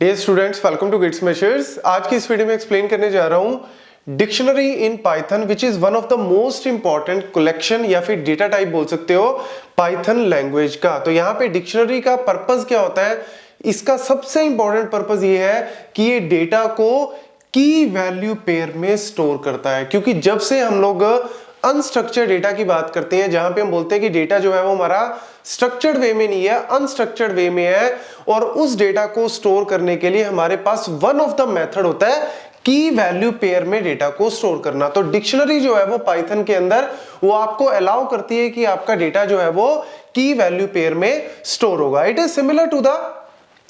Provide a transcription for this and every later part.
Dear students, welcome to Gate Smashers. आज की इस वीडियो में एक्सप्लेन करने जा रहा हूं dictionary in Python which is one of the most important collection या फिर डेटा टाइप बोल सकते हो पाइथन लैंग्वेज का। तो यहाँ पे डिक्शनरी का पर्पस क्या होता है? इसका सबसे इंपॉर्टेंट पर्पस ये है कि ये डेटा को की वैल्यू पेयर में स्टोर करता है, क्योंकि जब से हम लोग अनस्ट्रक्चर्ड डेटा की बात करते हैं, जहां पे हम बोलते हैं कि डेटा जो है वो हमारा स्ट्रक्चर्ड वे में नहीं है, अनस्ट्रक्चर्ड वे में है, और उस डेटा को स्टोर करने के लिए हमारे पास वन ऑफ द मेथड होता है की वैल्यू पेयर में डेटा को स्टोर करना। तो डिक्शनरी जो है वो पाइथन के अंदर वो आपको अलाउ करती है कि आपका डेटा जो है वो की वैल्यू पेयर में स्टोर होगा। It is similar to the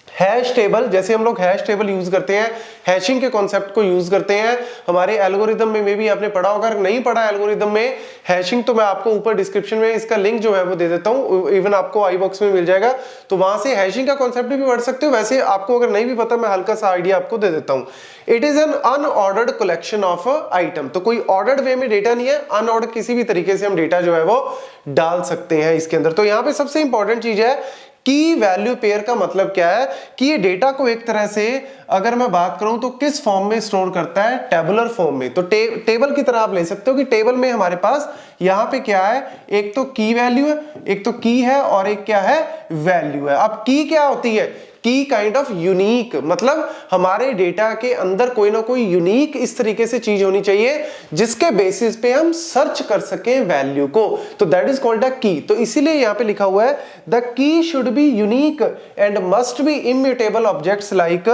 hash table. जैसे हम लोग हैश टेबल यूज करते हैं, हैशिंग के कॉन्सेप्ट को यूज करते हैं हमारे एल्गोरिदम में भी आपने पढ़ा होगा। अगर नहीं पढ़ा एल्गोरिदम में हैशिंग तो मैं आपको ऊपर डिस्क्रिप्शन में इसका लिंक जो है वो दे देता हूं, इवन आपको आई बॉक्स में मिल जाएगा, तो वहां से हैशिंग का कॉन्सेप्ट भी पढ़ सकते हो। वैसे आपको अगर नहीं भी पता, मैं हल्का सा आइडिया आपको दे देता हूं। It is an unordered collection of item. तो कोई ऑर्डर्ड वे में डेटा नहीं है, अनऑर्डर्ड किसी भी तरीके से हम डेटा जो है वो डाल सकते हैं इसके अंदर। तो यहाँ पे सबसे इंपॉर्टेंट चीज है की वैल्यू पेयर का मतलब क्या है कि ये डेटा को एक तरह से अगर मैं बात करूं तो किस फॉर्म में स्टोर करता है? टेबुलर फॉर्म में। तो टेबल की तरह आप ले सकते हो कि टेबल में हमारे पास यहां पे क्या है, एक तो की वैल्यू है, एक तो की है, और एक क्या है, वैल्यू है। अब की क्या होती है? की काइंड ऑफ यूनिक, मतलब हमारे डेटा के अंदर कोई ना कोई यूनिक इस तरीके से चीज होनी चाहिए जिसके बेसिस पे हम सर्च कर सकें वैल्यू को। तो दैट इज कॉल्ड अ की। तो इसीलिए यहां पे लिखा हुआ है the key should be unique and must be immutable objects like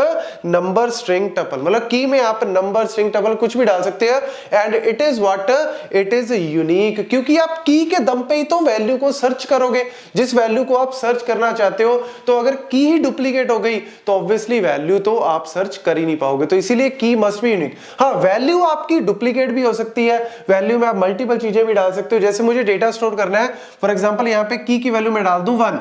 number, string, tuple. मतलब की में आप नंबर, स्ट्रिंग, टपल कुछ भी डाल सकते हैं, and it is what, it is unique, क्योंकि आप की के दम पे ही तो वैल्यू को सर्च करोगे। जिस वैल्यू को आप सर्च करना चाहते हो, तो अगर की ही डुप्लीकेट हो गई तो ऑब्वियसली वैल्यू तो आप सर्च कर ही नहीं पाओगे। तो इसीलिए की मस्ट बी यूनिक। हाँ, वैल्यू आपकी डुप्लीकेट भी हो सकती है, वैल्यू में आप मल्टीपल चीजें भी डाल सकते हो। जैसे मुझे डेटा स्टोर करना है, फॉर एग्जांपल यहाँ पे की वैल्यू मैं डाल दूं 1।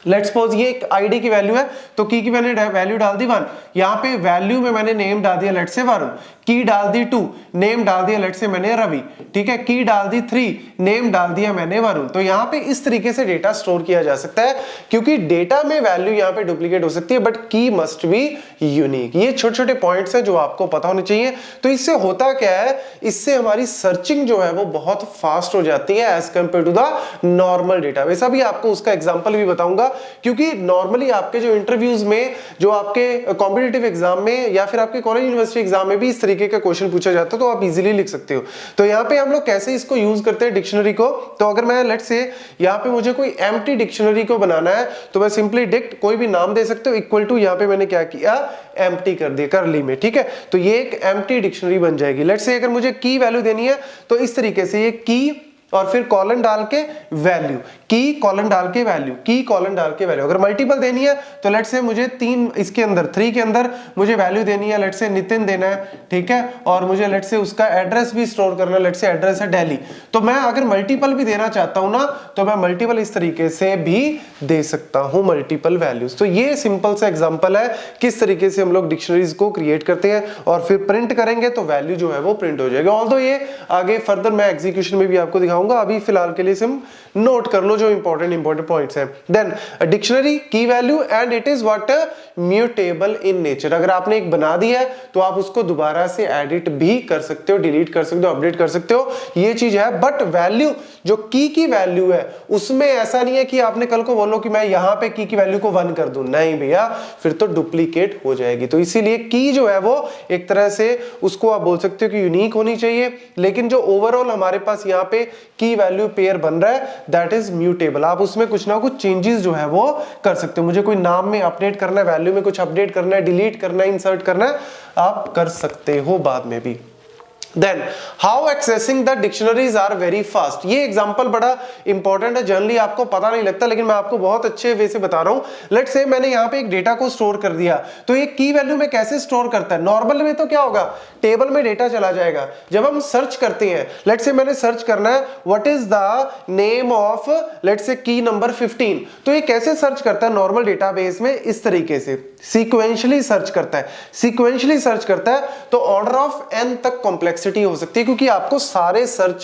लेट्स सपोज ये एक आईडी की वैल्यू है, तो की मैंने वैल्यू डाल दी 1। यहाँ पे वैल्यू में मैंने नेम डाल दिया लेट्स से वरुण, की डाल दी 2, नेम डाल दिया लेट्स से मैंने रवि, ठीक है। की डाल दी 3, नेम डाल दिया मैंने वरुण। तो यहाँ पे इस तरीके से डेटा स्टोर किया जा सकता है, क्योंकि डेटा में वैल्यू यहाँ पे डुप्लीकेट हो सकती है बट की मस्ट बी यूनिक। ये छोटे छोटे पॉइंट्स हैं जो आपको पता होने चाहिए। तो इससे होता क्या है, इससे हमारी सर्चिंग जो है वो बहुत फास्ट हो जाती है as compare to the normal database. अभी आपको उसका एग्जांपल भी बताऊंगा, क्योंकि नॉर्मली आपके जो इंटरव्यूज में, जो आपके कॉम्पिटिटिव एग्जाम में या फिर आपके कॉलेज यूनिवर्सिटी एग्जाम में भी इस तरीके का क्वेश्चन पूछा जाता है, तो आप इजीली लिख सकते हो। तो यहाँ पे हम लोग कैसे इसको यूज करते हैं डिक्शनरी को, तो अगर मैं लेट्स से यहाँ पे मुझे कोई एम्प्टी डिक्शनरी को बनाना है, तो मैं सिंपली डिक्ट कोई भी नाम दे सकते हो, इक्वल टू यहाँ पे मैंने क्या किया, एम्प्टी कर दिया करली में, ठीक है। तो ये एक एम्प्टी डिक्शनरी बन जाएगी। लेट्स से अगर मुझे की वैल्यू देनी है, तो इस तरीके से ये की और फिर कॉलन डाल के वैल्यू, की कॉलन डाल के वैल्यू, की कॉलन डाल के वैल्यू। अगर मल्टीपल देनी है तो लेट्स से मुझे 3 इसके अंदर 3 के अंदर मुझे वैल्यू देनी है, लेट्स से नितिन देना है, ठीक है, और मुझे लेट्स से उसका एड्रेस भी स्टोर करना है, लेट्स से एड्रेस है दिल्ली। तो मैं अगर मल्टीपल भी देना चाहता हूं ना, तो मैं मल्टीपल इस तरीके से भी दे सकता हूं, मल्टीपल वैल्यूज। तो ये सिंपल सा एग्जांपल है किस तरीके से हम लोग डिक्शनरीज को क्रिएट करते हैं, और फिर प्रिंट करेंगे तो वैल्यू जो है वो प्रिंट हो जाएगा। ऑल्दो ये आगे फर्दर मैं एग्जीक्यूशन में भी आपको दिखाऊंगा, अभी फिलहाल के लिए सिम नोट कर लो जो इंपॉर्टेंट पॉइंट्स हैं। देन डिक्शनरी की value and it is what, mutable in nature. अगर आपने एक बना दिया है तो आप उसको दोबारा से एडिट भी कर सकते हो, डिलीट कर सकते हो, अपडेट कर सकते हो, ये चीज है। बट वैल्यू जो की वैल्यू है उसमें ऐसा नहीं है कि आपने कल को बोलो कि मैं यहां पे की वैल्यू को 1 कर दूं, नहीं भैया, फिर तो डुप्लीकेट हो जाएगी। तो इसीलिए की जो है वो एक तरह से उसको आप बोल सकते हो कि यूनिक होनी चाहिए, लेकिन जो ओवरऑल हमारे पास यहाँ पे की वैल्यू पेयर बन रहा है दैट इज म्यूटेबल। आप उसमें कुछ ना कुछ चेंजेस जो है वो कर सकते हो। मुझे कोई नाम में अपडेट करना है, वैल्यू में कुछ अपडेट करना है, डिलीट करना है, इंसर्ट करना है, आप कर सकते हो बाद में भी। Then how accessing the dictionaries are very fast। ये एग्जांपल बड़ा इंपॉर्टेंट है, जनरली आपको पता नहीं लगता, लेकिन मैं आपको बहुत अच्छे वे से बता रहा हूं। लेट्स से मैंने यहाँ पे एक डेटा को स्टोर कर दिया, तो ये की वैल्यू में कैसे स्टोर करता है? नॉर्मल में तो क्या होगा, टेबल में डेटा चला जाएगा। जब हम सर्च करते हैं, लेट्स से मैंने सर्च करना है what is the name of let's say की नंबर 15, तो ये कैसे सर्च करता है नॉर्मल डेटाबेस में? इस तरीके से सीक्वेंशियली सर्च करता है। सीक्वेंशियली सर्च करता है तो ऑर्डर ऑफ n तक कॉम्प्लेक्स कॉम्प्लेक्सिटी हो सकती है क्योंकि आपको सारे सर्च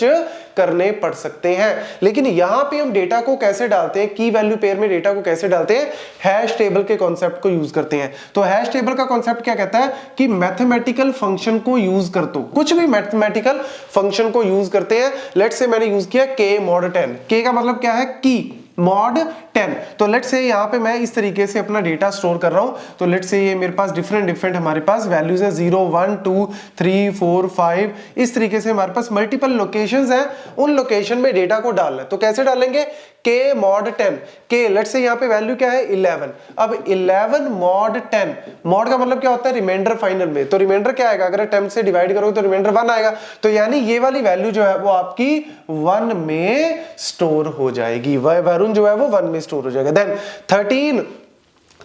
करने पड़ सकते हैं। लेकिन यहां पे हम डेटा को कैसे डालते हैं, की वैल्यू पेयर में डेटा को कैसे डालते हैं, हैश टेबल के कॉन्सेप्ट को यूज करते हैं। तो हैश टेबल का कॉन्सेप्ट क्या कहता है कि मैथमेटिकल फंक्शन को यूज कर दो, कुछ भी मैथमेटिकल फंक्शन को यूज करते हैं। लेट्स से मैंने यूज किया k mod 10, k का मतलब क्या है की, mod 10। तो लेट्स से यहाँ पे मैं इस तरीके से अपना डेटा स्टोर कर रहा हूं। तो लेट्स से ये मेरे पास डिफरेंट हमारे पास वैल्यूज है, 0 1 2 3 4 5, इस तरीके से हमारे पास मल्टीपल लोकेशंस हैं। उन लोकेशन में डेटा को डालना है तो कैसे डालेंगे, k mod 10, k let's say यहाँ पे वैल्यू क्या है 11। अब 11 mod 10, mod का मतलब क्या होता है रिमाइंडर फाइनल में, तो रिमाइंडर क्या आएगा, अगर 10 से डिवाइड करोगे तो रिमाइंडर 1 आएगा। तो यानी ये वाली वैल्यू जो है वो आपकी 1 में स्टोर हो जाएगी, वरुण जो है वो 1 में स्टोर हो जाएगा। देन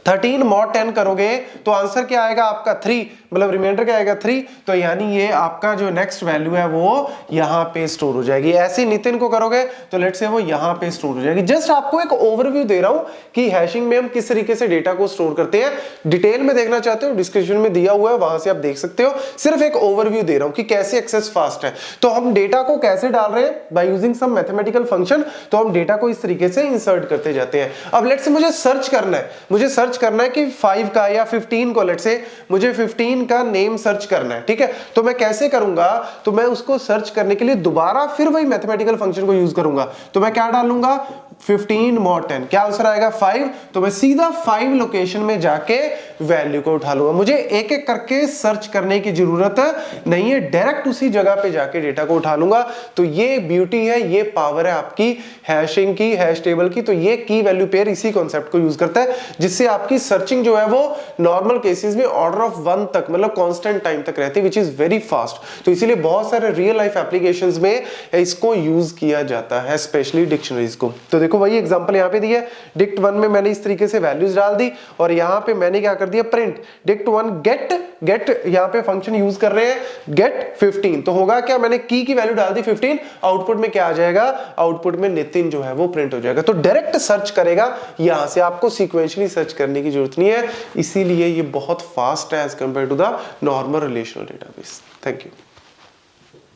13 mod 10 करोगे तो आंसर क्या आएगा आपका 3, मतलब रिमाइंडर क्या आएगा 3। तो यानी ये आपका जो नेक्स्ट वैल्यू है वो यहां पे स्टोर हो जाएगी। ऐसे नितिन को करोगे तो लेट्स से वो यहां पे स्टोर हो जाएगी। जस्ट आपको एक ओवरव्यू दे रहा हूं कि हैशिंग में हम किस तरीके से डेटा को स्टोर करते हैं। डिटेल में देखना चाहते हो डिस्क्रिप्शन में दिया हुआ है, वहां से आप देख सकते हो। सिर्फ एक ओवरव्यू दे रहा हूं कि कैसे एक्सेस फास्ट है। तो हम डेटा को कैसे डाल रहे हैं, by using some mathematical function. तो हम डेटा को इस तरीके से इंसर्ट करते जाते हैं। अब लेट्स से मुझे सर्च करना है, मुझे सर्च करना है कि 5 का या 15 को, लेट्स से मुझे 15 का नेम सर्च करना है, ठीक है। तो मैं कैसे करूंगा, तो मैं उसको सर्च करने के लिए दोबारा फिर वही मैथमेटिकल फंक्शन को यूज करूंगा। तो मैं क्या डालूंगा 15 mod 10, क्या आंसर आएगा 5। तो मैं सीधा 5 लोकेशन में जाके वैल्यू को उठा लूंगा, मुझे एक एक करके सर्च करने की जरूरत नहीं है, डायरेक्ट उसी जगह पे जाके डेटा को उठा लूंगा। तो ये ब्यूटी है, ये पावर है आपकी हैशिंग की, हैश टेबल की। तो ये की वैल्यू पेयर इसी कॉन्सेप्ट को यूज करता है जिससे आपकी सर्चिंग जो है वो नॉर्मल केसेस में ऑर्डर ऑफ 1 तक, मतलब कांस्टेंट टाइम तक रहती है, विच इज वेरी फास्ट। तो इसीलिए बहुत सारे रियल लाइफ एप्लीकेशंस में इसको यूज किया जाता है, स्पेशली डिक्शनरीज को। तो देखो वही एग्जांपल यहाँ पे दी है, डिक्ट 1 में मैंने इस तरीके से वैल्यूज डाल दी और यहाँ पे मैंने क्या कर दिया प्रिंट डिक्ट 1 गेट यहाँ पे फंक्शन यूज कर रहे हैं गेट 15। तो होगा क्या, मैंने की वैल्यू डाल दी 15, आउटपुट में क्या आ जाएगा, आउटपुट में नितिन जो है वो प्रिंट हो जाएगा। तो डायरेक्ट सर्च करेगा, यहां से आपको सीक्वेंशियली सर्च करने की जरूरत नहीं है, इसीलिए ये बहुत फास्ट है as compare to the normal relational database. Thank you.